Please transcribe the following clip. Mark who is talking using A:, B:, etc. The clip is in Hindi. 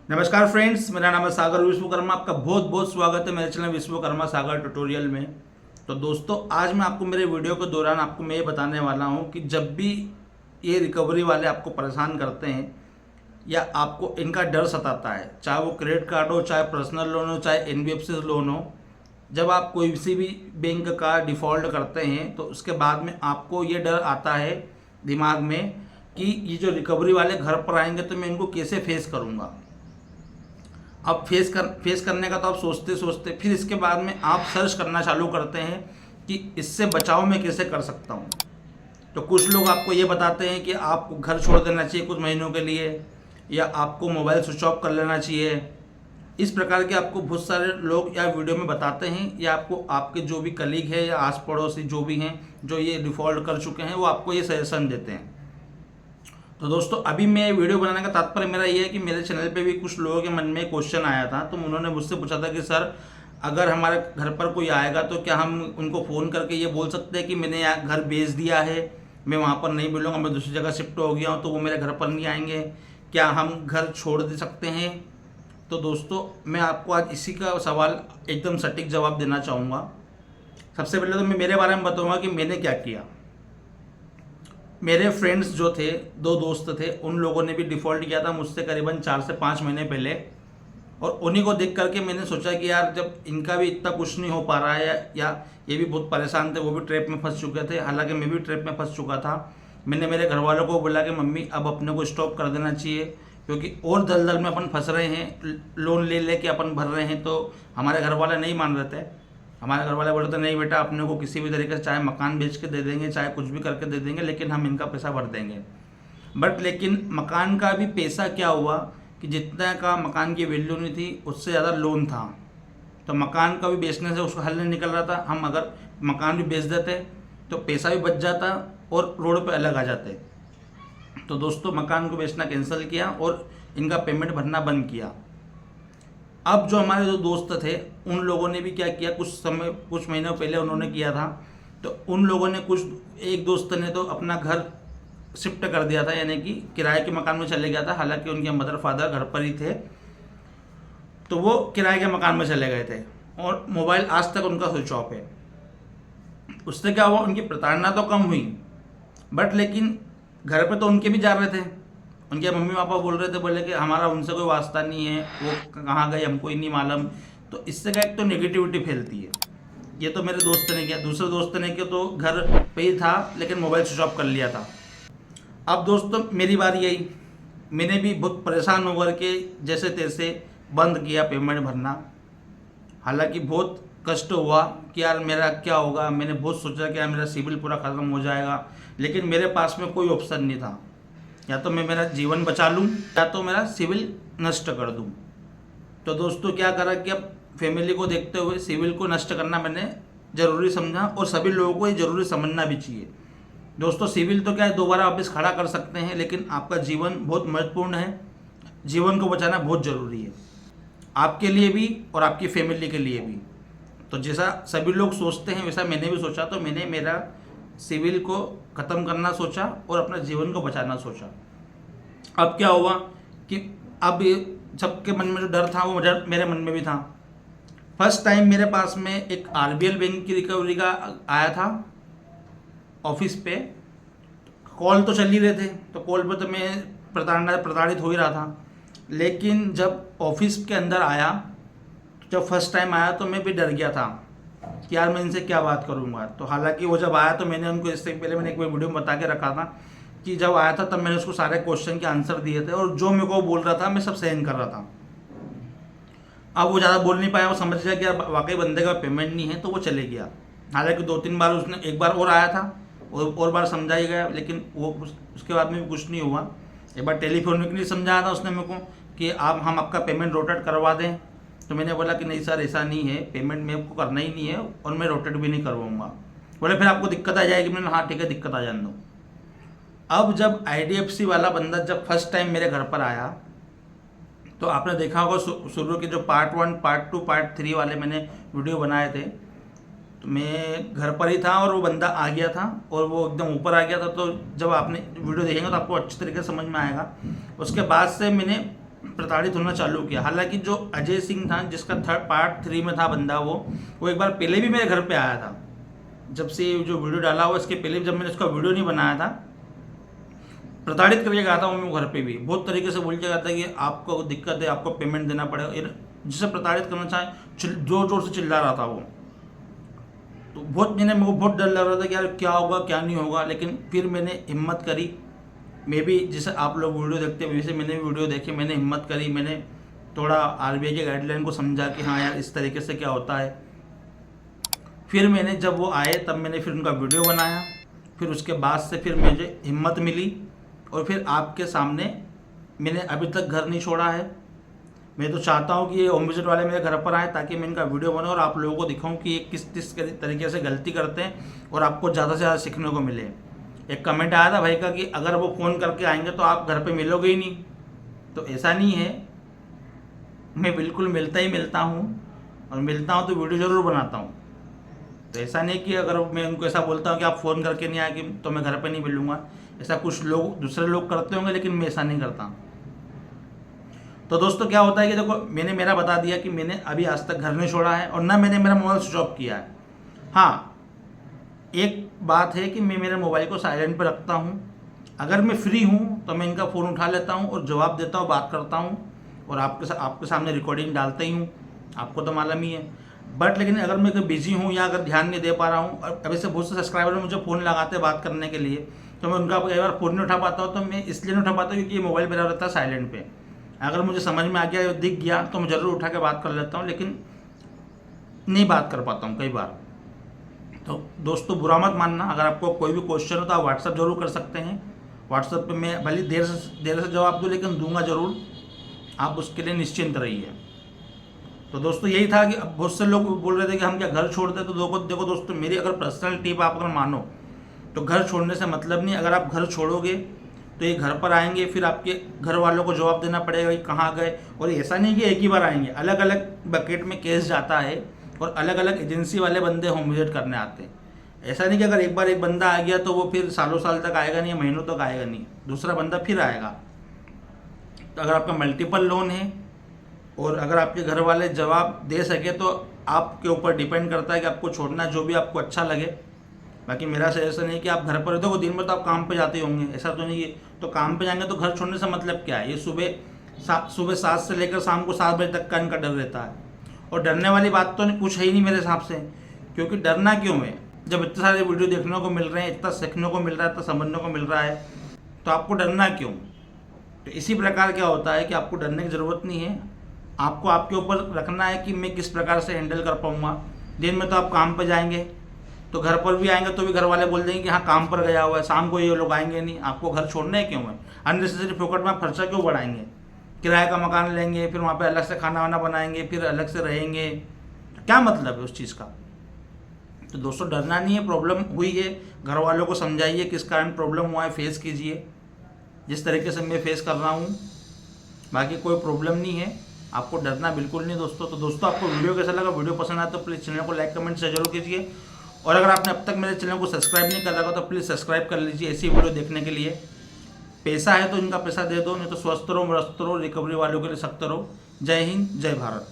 A: नमस्कार फ्रेंड्स, मेरा नाम है सागर विश्वकर्मा। आपका बहुत बहुत स्वागत है मेरे चैनल विश्वकर्मा सागर ट्यूटोरियल में। तो दोस्तों, आज मैं आपको मेरे वीडियो के दौरान आपको मैं ये बताने वाला हूँ कि जब भी ये रिकवरी वाले आपको परेशान करते हैं या आपको इनका डर सताता है, चाहे वो क्रेडिट कार्ड हो, चाहे पर्सनल लोन हो, चाहे एनबीएफसी लोन हो, जब आप कोई किसी भी बैंक का डिफ़ॉल्ट करते हैं तो उसके बाद में आपको ये डर आता है दिमाग में कि ये जो रिकवरी वाले घर पर आएंगे तो मैं इनको कैसे फेस करूँगा। अब फेस करने का तो आप सोचते सोचते फिर इसके बाद में आप सर्च करना चालू करते हैं कि इससे बचाव मैं कैसे कर सकता हूँ। तो कुछ लोग आपको ये बताते हैं कि आपको घर छोड़ देना चाहिए कुछ महीनों के लिए, या आपको मोबाइल स्विच ऑफ कर लेना चाहिए। इस प्रकार के आपको बहुत सारे लोग या वीडियो में बताते हैं, या आपको आपके जो भी कलीग है या आस पड़ोसी जो भी हैं जो ये डिफ़ॉल्ट कर चुके हैं वो आपको ये सजेशन देते हैं। तो दोस्तों, अभी मैं वीडियो बनाने का तात्पर्य मेरा ये है कि मेरे चैनल पे भी कुछ लोगों के मन में क्वेश्चन आया था, तो उन्होंने मुझसे पूछा था कि सर, अगर हमारे घर पर कोई आएगा तो क्या हम उनको फ़ोन करके ये बोल सकते हैं कि मैंने यहाँ घर बेच दिया है, मैं वहाँ पर नहीं मिलूँगा, मैं दूसरी जगह शिफ्ट हो गया हूँ, तो वो मेरे घर पर नहीं आएंगे, क्या हम घर छोड़ दे सकते हैं? तो दोस्तों, मैं आपको आज इसी का सवाल एकदम सटीक जवाब देना चाहूँगा। सबसे पहले तो मैं मेरे बारे में बताऊँगा कि मैंने क्या किया। मेरे फ्रेंड्स जो थे, दो दोस्त थे, उन लोगों ने भी डिफ़ॉल्ट किया था मुझसे करीबन 4 से 5 महीने पहले। और उन्हीं को देख करके मैंने सोचा कि यार, जब इनका भी इतना कुछ नहीं हो पा रहा है या ये भी बहुत परेशान थे, वो भी ट्रैप में फंस चुके थे, हालांकि मैं भी ट्रैप में फंस चुका था। मैंने मेरे घर वालों को बोला कि मम्मी, अब अपने को स्टॉप कर देना चाहिए, क्योंकि और दलदल में अपन फंस रहे हैं, लोन ले लेके अपन भर रहे हैं। तो हमारे घर वाले नहीं मान रहे थे। हमारे घर वाले बोलते नहीं बेटा, अपने को किसी भी तरीके से चाहे मकान बेच के दे देंगे, चाहे कुछ भी करके दे देंगे, लेकिन हम इनका पैसा भर देंगे। लेकिन मकान का भी पैसा क्या हुआ कि जितना का मकान की वैल्यू नहीं थी, उससे ज़्यादा लोन था। तो मकान का भी बेचने से उसका हल नहीं निकल रहा था। हम अगर मकान भी बेच देते तो पैसा भी बच जाता और रोड पे अलग आ जाते। तो दोस्तों, मकान को बेचना कैंसिल किया और इनका पेमेंट भरना बंद किया। अब जो हमारे जो दोस्त थे, उन लोगों ने भी क्या किया, कुछ महीनों पहले उन्होंने किया था। तो उन लोगों ने एक दोस्त ने तो अपना घर शिफ्ट कर दिया था, यानी कि किराए के मकान में चले गया था। हालांकि उनके मदर फादर घर पर ही थे, तो वो किराए के मकान में चले गए थे और मोबाइल आज तक उनका स्विच ऑफ है। उससे क्या हुआ, उनकी प्रताड़ना तो कम हुई, लेकिन घर पे तो उनके भी जा रहे थे। उनके मम्मी पापा बोल रहे थे, बोले कि हमारा उनसे कोई वास्ता नहीं है, वो कहाँ गए हमको ही नहीं मालूम। तो इससे क्या, एक तो नेगेटिविटी फैलती है। ये तो मेरे दोस्त ने किया। दूसरे दोस्त ने किया तो घर पे ही था, लेकिन मोबाइल स्विच ऑफ कर लिया था। अब दोस्तों, मेरी बारी आई। मैंने भी बहुत परेशान होकर के जैसे तैसे बंद किया पेमेंट भरना। हालांकि बहुत कष्ट हुआ कि यार मेरा क्या होगा। मैंने बहुत सोचा कि यार मेरा सिविल पूरा ख़त्म हो जाएगा, लेकिन मेरे पास में कोई ऑप्शन नहीं था। या तो मैं मेरा जीवन बचा लूँ, या तो मेरा सिविल नष्ट कर दूँ। तो दोस्तों, क्या करा कि अब फैमिली को देखते हुए सिविल को नष्ट करना मैंने ज़रूरी समझा, और सभी लोगों को ये ज़रूरी समझना भी चाहिए। दोस्तों, सिविल तो क्या है, दोबारा वापस खड़ा कर सकते हैं, लेकिन आपका जीवन बहुत महत्वपूर्ण है। जीवन को बचाना बहुत ज़रूरी है, आपके लिए भी और आपकी फैमिली के लिए भी। तो जैसा सभी लोग सोचते हैं वैसा मैंने भी सोचा। तो मैंने मेरा सिविल को ख़त्म करना सोचा और अपने जीवन को बचाना सोचा। अब क्या हुआ कि अब सबके मन में जो डर था वो मेरे मन में भी था। फर्स्ट टाइम मेरे पास में एक आरबीएल बैंक की रिकवरी का आया था ऑफिस पे। कॉल तो चल ही रहे थे, तो कॉल पे तो मैं प्रताड़ित हो ही रहा था। लेकिन जब ऑफिस के अंदर आया, जब फर्स्ट टाइम आया, तो मैं भी डर गया था कि यार मैं इनसे क्या बात करूँगा। तो हालांकि वो जब आया तो मैंने उनको, इससे पहले मैंने एक वीडियो में बता के रखा था कि जब आया था तब मैंने उसको सारे क्वेश्चन के आंसर दिए थे, और जो मेरे को बोल रहा था मैं सब सहन कर रहा था। अब वो ज़्यादा बोल नहीं पाया, वो समझ गया कि यार वाकई बंदे का पेमेंट नहीं है, तो वो चले गया। हालांकि 2-3 बार उसने, एक बार और आया था और बार समझा ही गया, लेकिन वो उसके बाद में भी कुछ नहीं हुआ। एक बार टेलीफोनिकली समझाया था उसने मेरे को कि हम आपका पेमेंट रोटेट करवा दें। तो मैंने बोला कि नहीं सर, ऐसा नहीं है, पेमेंट मेरे को करना ही नहीं है और मैं रोटेट भी नहीं करवाऊँगा। बोले फिर आपको दिक्कत आ जाएगी। मैंने हाँ ठीक है, दिक्कत आ जाने दो। अब जब आईडीएफसी वाला बंदा जब फर्स्ट टाइम मेरे घर पर आया, तो आपने देखा होगा शुरू के जो पार्ट 1, पार्ट 2, पार्ट 3 वाले मैंने वीडियो बनाए थे। तो मैं घर पर ही था और वो बंदा आ गया था और वो एकदम ऊपर आ गया था। तो जब आपने वीडियो देखेंगे तो आपको अच्छी तरीके से समझ में आएगा। उसके बाद से मैंने प्रताड़ित होना चालू किया। हालांकि जो अजय सिंह था, जिसका पार्ट 3 में था बंदा, वो एक बार पहले भी मेरे घर पे आया था। जब से जो वीडियो डाला हुआ, इसके पहले जब मैंने उसका वीडियो नहीं बनाया था, प्रताड़ित करके गया था वो घर पे भी। बहुत तरीके से बोल के गया था कि आपको दिक्कत है, आपको पेमेंट देना पड़ेगा। जिसे प्रताड़ित करना चाहे, जोर जोर से चिल्ला रहा था वो। तो मेरे को बहुत डर लग रहा था कि यार क्या होगा क्या नहीं होगा। लेकिन फिर मैंने हिम्मत करी। मैं भी, जैसे आप लोग वीडियो देखते हैं वैसे मैंने भी वीडियो देखे, मैंने हिम्मत करी। मैंने थोड़ा RBI के गाइडलाइन को समझा कि हाँ यार इस तरीके से क्या होता है। फिर मैंने, जब वो आए तब मैंने फिर उनका वीडियो बनाया। फिर उसके बाद से फिर मुझे हिम्मत मिली और फिर आपके सामने मैंने अभी तक घर नहीं छोड़ा है। मैं तो चाहता हूँ कि ये होम विजिट वाले मेरे घर पर आए ताकि मैं इनका वीडियो बनाऊँ और आप लोगों को दिखाऊँ कि ये किस तरीके से गलती करते हैं और आपको ज़्यादा से ज़्यादा सीखने को मिले। एक कमेंट आया था भाई का कि अगर वो फ़ोन करके आएंगे तो आप घर पे मिलोगे ही नहीं। तो ऐसा नहीं है, मैं बिल्कुल मिलता हूँ और मिलता हूँ तो वीडियो ज़रूर बनाता हूँ। तो ऐसा नहीं कि अगर मैं उनको ऐसा बोलता हूँ कि आप फ़ोन करके नहीं आएंगे तो मैं घर पे नहीं मिलूँगा। ऐसा कुछ लोग, दूसरे लोग करते होंगे, लेकिन मैं ऐसा नहीं करता। तो दोस्तों क्या होता है कि देखो, मैंने मेरा बता दिया कि मैंने अभी आज तक घर नहीं छोड़ा है और ना मैंने मेरा मोबाइल स्विच ऑफ किया है। हाँ, एक बात है कि मैं मेरे मोबाइल को साइलेंट पर रखता हूँ। अगर मैं फ्री हूँ तो मैं इनका फ़ोन उठा लेता हूँ और जवाब देता हूँ, बात करता हूँ और आपके सामने रिकॉर्डिंग डालता ही हूँ, आपको तो मालूम ही है। बट लेकिन अगर मैं कोई बिजी हूँ या अगर ध्यान नहीं दे पा रहा हूँ, और अभी से बहुत से सब्सक्राइबर मुझे फ़ोन लगाते हैं बात करने के लिए, तो मैं उनका कई बार फ़ोन नहीं उठा पाता हूँ। तो मैं इसलिए नहीं उठा पाता क्योंकि ये मोबाइल मेरा रहता है साइलेंट पे। अगर मुझे समझ में आ गया, दिख गया तो मैं ज़रूर उठा के बात कर लेता हूँ, लेकिन नहीं बात कर पाता हूँ कई बार। तो दोस्तों बुरा मत मानना। अगर आपको कोई भी क्वेश्चन हो तो आप व्हाट्सअप जरूर कर सकते हैं। व्हाट्सअप पे मैं भले देर से जवाब दूँ, लेकिन दूंगा ज़रूर। आप उसके लिए निश्चिंत रहिए। तो दोस्तों यही था कि अब बहुत से लोग बोल रहे थे कि हम क्या घर छोड़ दें। तो देखो दोस्तों, मेरी अगर पर्सनल टिप आप अगर मानो तो घर छोड़ने से मतलब नहीं। अगर आप घर छोड़ोगे तो ये घर पर आएंगे, फिर आपके घर वालों को जवाब देना पड़ेगा कि कहाँ गए। और ऐसा नहीं कि एक ही बार आएंगे, अलग अलग बकेट में केस जाता है और अलग अलग एजेंसी वाले बंदे होम विजिट करने आते हैं। ऐसा नहीं कि अगर एक बार एक बंदा आ गया तो वो फिर सालों साल तक आएगा नहीं, महीनों तक आएगा नहीं, दूसरा बंदा फिर आएगा। तो अगर आपका मल्टीपल लोन है और अगर आपके घर वाले जवाब दे सके तो आपके ऊपर डिपेंड करता है कि आपको छोड़ना, जो भी आपको अच्छा लगे। बाकी मेरा सजेशन है कि आप घर पर, देखो दिन में तो आप काम पे जाते होंगे, ऐसा तो नहीं है। तो काम पे जाएंगे तो घर छोड़ने से मतलब क्या है। ये सुबह 7 से लेकर शाम को 7 बजे तक का इनका डर रहता है। और डरने वाली बात तो कुछ है ही नहीं मेरे हिसाब से, क्योंकि डरना क्यों है जब इतने सारे वीडियो देखने को मिल रहे हैं, इतना सीखने को मिल रहा है, इतना समझने को मिल रहा है, तो आपको डरना क्यों। तो इसी प्रकार क्या होता है कि आपको डरने की ज़रूरत नहीं है। आपको आपके ऊपर रखना है कि मैं किस प्रकार से हैंडल कर पाऊँगा। दिन में तो आप काम पर जाएंगे, तो घर पर भी आएंगे तो भी घर वाले बोल देंगे कि हाँ काम पर गया हुआ है, शाम को ये लोग आएंगे नहीं। आपको घर छोड़ने क्यों है, अननेसेसरी फोकट में आप खर्चा क्यों बढ़ाएंगे। किराए का मकान लेंगे, फिर वहाँ पे अलग से खाना वाना बनाएंगे, फिर अलग से रहेंगे, क्या मतलब है उस चीज़ का। तो दोस्तों डरना नहीं है। प्रॉब्लम हुई है, घर वालों को समझाइए किस कारण प्रॉब्लम हुआ है, फेस कीजिए जिस तरीके से मैं फेस कर रहा हूँ। बाकी कोई प्रॉब्लम नहीं है, आपको डरना बिल्कुल नहीं दोस्तों। तो दोस्तों आपको वीडियो कैसा लगा, वीडियो पसंद आया तो प्लीज़ चैनल को लाइक कमेंट से जरूर कीजिए। और अगर आपने अब तक मेरे चैनल को सब्सक्राइब नहीं कर रखा तो प्लीज़ सब्सक्राइब कर लीजिए ऐसी वीडियो देखने के लिए। पैसा है तो इनका पैसा दे दो, नहीं तो स्वस्थ रहो, मस्त रहो, रिकवरी वालों के लिए सख्त रहो। जय हिंद, जय भारत।